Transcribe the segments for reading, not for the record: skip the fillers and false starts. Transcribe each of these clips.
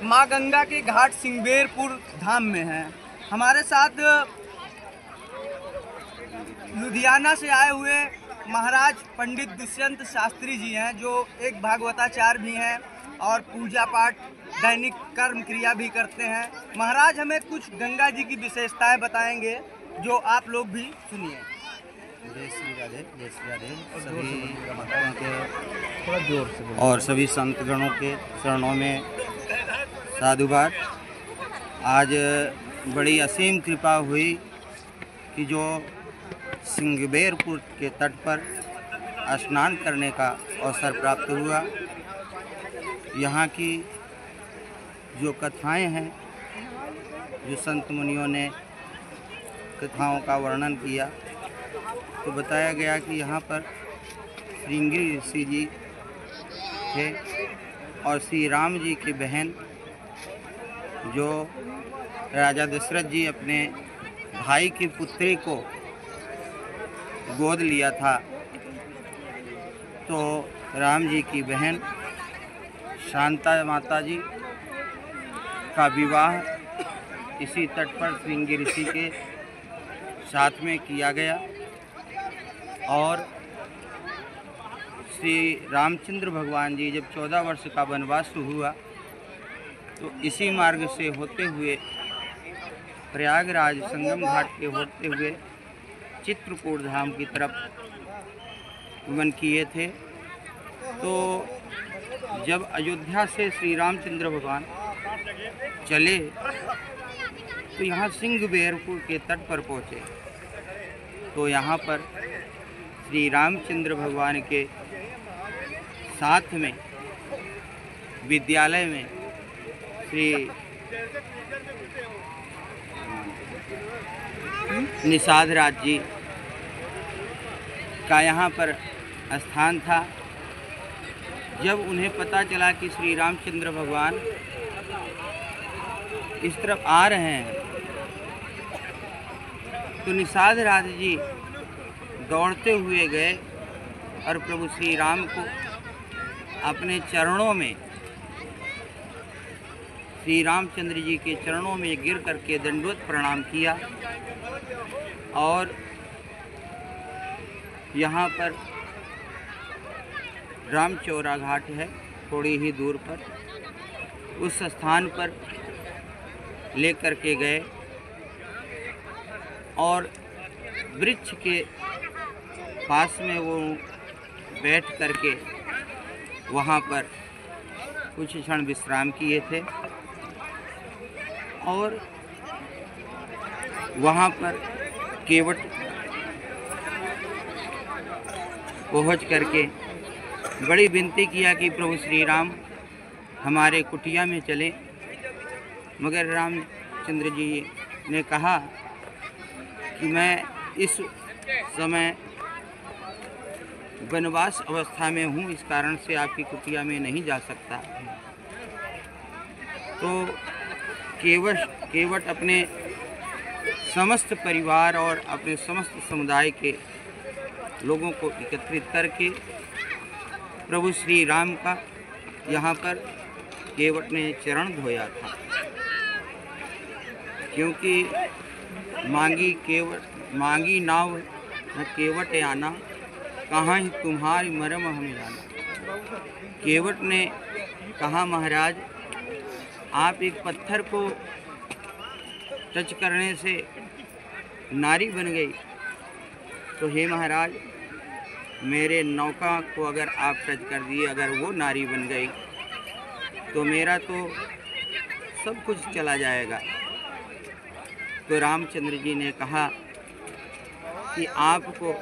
माँ गंगा के घाट सिंगबेरपुर धाम में हैं। हमारे साथ लुधियाना से आए हुए महाराज पंडित दुष्यंत शास्त्री जी हैं, जो एक भागवताचार्य भी हैं और पूजा पाठ दैनिक कर्म क्रिया भी करते हैं। महाराज हमें कुछ गंगा जी की विशेषताएं बताएंगे, जो आप लोग भी सुनिए। जय श्री राधे, जय श्री राधे। सभी भक्तों के थोड़ा जोर से और सभी संतगणों के चरणों में साधुवाद। आज बड़ी असीम कृपा हुई कि जो सिंगबेरपुर के तट पर स्नान करने का अवसर प्राप्त हुआ। यहाँ की जो कथाएं हैं, जो संत मुनियों ने कथाओं का वर्णन किया, तो बताया गया कि यहाँ पर श्रृंगी ऋषि जी थे और श्री राम जी की बहन, जो राजा दशरथ जी अपने भाई की पुत्री को गोद लिया था, तो राम जी की बहन शांता माता जी का विवाह इसी तट पर श्रृंगी ऋषि के साथ में किया गया। और श्री रामचंद्र भगवान जी जब 14 वर्ष का वनवास हुआ, तो इसी मार्ग से होते हुए प्रयागराज संगम घाट के होते हुए चित्रकूट धाम की तरफ गमन किए थे। तो जब अयोध्या से श्री रामचंद्र भगवान चले, तो यहाँ सिंगबेरपुर के तट पर पहुँचे। तो यहाँ पर श्री रामचंद्र भगवान के साथ में विद्यालय में श्री निषाद राज जी का यहाँ पर स्थान था। जब उन्हें पता चला कि श्री रामचंद्र भगवान इस तरफ आ रहे हैं, तो निषाद राज जी दौड़ते हुए गए और प्रभु श्री राम को अपने चरणों में, श्री रामचंद्र जी के चरणों में गिर करके दंडवत प्रणाम किया। और यहाँ पर रामचौरा घाट है, थोड़ी ही दूर पर, उस स्थान पर लेकर के गए और वृक्ष के पास में वो बैठ करके वहाँ पर कुछ क्षण विश्राम किए थे। और वहाँ पर केवट पहुँच करके बड़ी विनती किया कि प्रभु श्री राम हमारे कुटिया में चले। मगर रामचंद्र जी ने कहा कि मैं इस समय वनवास अवस्था में हूँ, इस कारण से आपकी कुटिया में नहीं जा सकता। तो केवट अपने समस्त परिवार और अपने समस्त समुदाय के लोगों को एकत्रित करके प्रभु श्री राम का यहाँ पर केवट ने चरण धोया था। क्योंकि मांगी नाव न केवट आना, कहाँ ही तुम्हारी मरम हमें जाना। केवट ने कहा, महाराज आप एक पत्थर को टच करने से नारी बन गई, तो हे महाराज मेरे नौका को अगर आप टच कर दिए, अगर वो नारी बन गई, तो मेरा तो सब कुछ चला जाएगा। तो रामचंद्र जी ने कहा कि आपको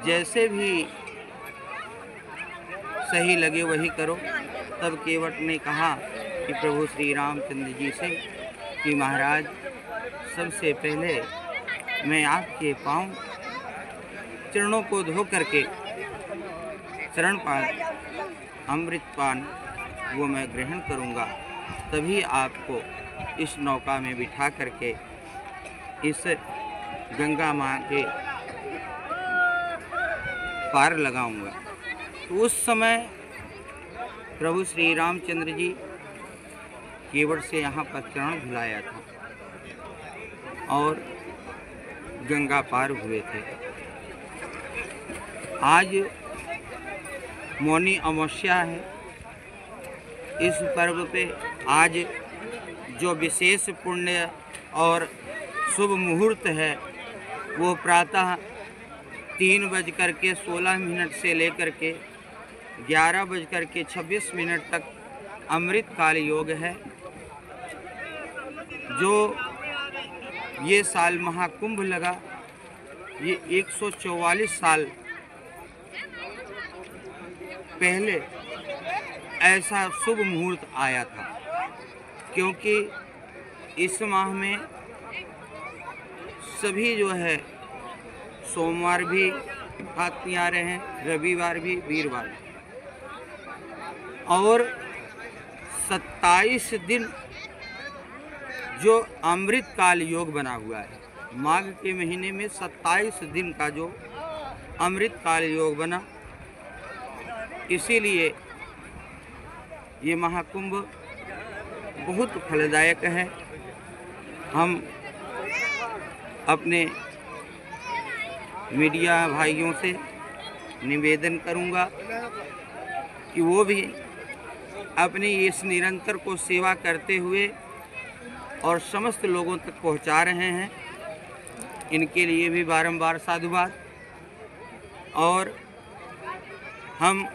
जैसे भी सही लगे वही करो। तब केवट ने कहा कि प्रभु श्री रामचंद्र जी से कि महाराज सबसे पहले मैं आपके पाँव चरणों को धो करके चरण पान अमृत पान वो मैं ग्रहण करूँगा, तभी आपको इस नौका में बिठा करके इस गंगा माँ के पार लगाऊंगा। तो उस समय प्रभु श्री रामचंद्र जी केवड़ से यहाँ पर चरण धुलाया था और गंगा पार हुए थे। आज मौनी अमावस्या है। इस पर्व पे आज जो विशेष पुण्य और शुभ मुहूर्त है वो प्रातः 3:16 से लेकर के 11:26 तक अमृत काल योग है। जो ये साल महाकुंभ लगा, ये 144 साल पहले ऐसा शुभ मुहूर्त आया था, क्योंकि इस माह में सभी जो है सोमवार भी हाथ आ रहे हैं, रविवार भी, वीरवार भी, और 27 दिन जो अमृत काल योग बना हुआ है। माघ के महीने में 27 दिन का जो अमृत काल योग बना, इसीलिए ये महाकुंभ बहुत फलदायक है। हम अपने मीडिया भाइयों से निवेदन करूंगा कि वो भी अपनी इस निरंतर को सेवा करते हुए और समस्त लोगों तक पहुंचा रहे हैं। इनके लिए भी बारंबार साधुवाद। और हम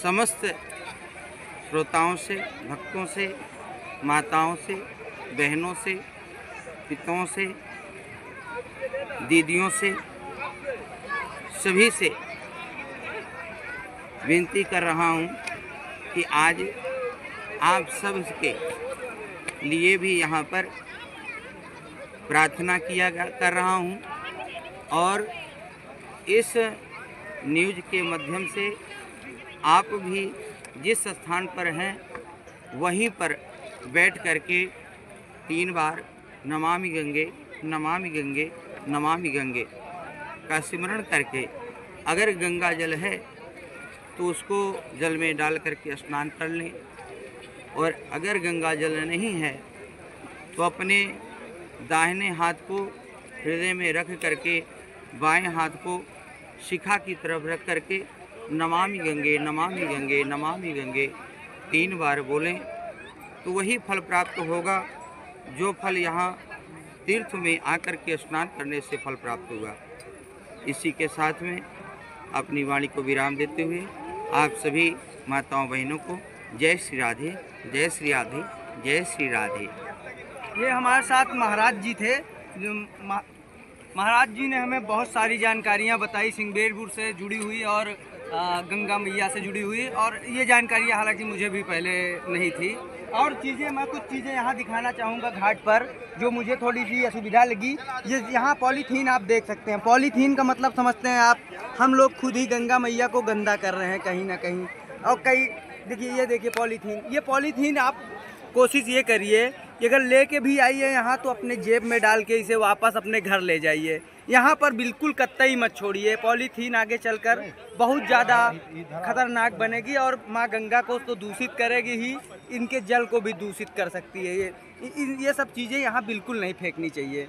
समस्त श्रोताओं से, भक्तों से, माताओं से, बहनों से, पिताओं से, दीदियों से, सभी से विनती कर रहा हूं कि आज आप सब के लिए भी यहाँ पर प्रार्थना कर रहा हूँ, और इस न्यूज़ के माध्यम से आप भी जिस स्थान पर हैं वहीं पर बैठ करके 3 बार नमामि गंगे, नमामि गंगे, नमामि गंगे का सिमरण करके, अगर गंगा जल है तो उसको जल में डाल करके स्नान कर लें, और अगर गंगा जल नहीं है तो अपने दाहिने हाथ को हृदय में रख करके बाएं हाथ को शिखा की तरफ रख करके नमामि गंगे, नमामि गंगे, नमामि गंगे 3 बार बोलें तो वही फल प्राप्त होगा जो फल यहाँ तीर्थ में आकर के स्नान करने से फल प्राप्त हुआ। इसी के साथ में अपनी वाणी को विराम देते हुए आप सभी माताओं बहनों को जय श्री राधे, जय श्री राधे, जय श्री राधे। ये हमारे साथ महाराज जी थे। जो महाराज जी ने हमें बहुत सारी जानकारियाँ बताई, सिंगबेरपुर से जुड़ी हुई और गंगा मैया से जुड़ी हुई, और ये जानकारियाँ हालांकि मुझे भी पहले नहीं थी। और चीज़ें, मैं कुछ चीज़ें यहाँ दिखाना चाहूँगा घाट पर जो मुझे थोड़ी सी असुविधा लगी। ये यहाँ पॉलीथीन आप देख सकते हैं। पॉलीथीन का मतलब समझते हैं आप, हम लोग खुद ही गंगा मैया को गंदा कर रहे हैं कहीं ना कहीं। और कई देखिए, ये देखिए पॉलीथीन, ये पॉलीथीन आप कोशिश ये करिए कि अगर लेके भी आइए यहाँ तो अपने जेब में डाल के इसे वापस अपने घर ले जाइए। यहाँ पर बिल्कुल कतई मत छोड़िए। पॉलीथीन आगे चलकर बहुत ज़्यादा खतरनाक बनेगी और माँ गंगा को तो दूषित करेगी ही, इनके जल को भी दूषित कर सकती है। ये सब चीज़ें यहाँ बिल्कुल नहीं फेंकनी चाहिए।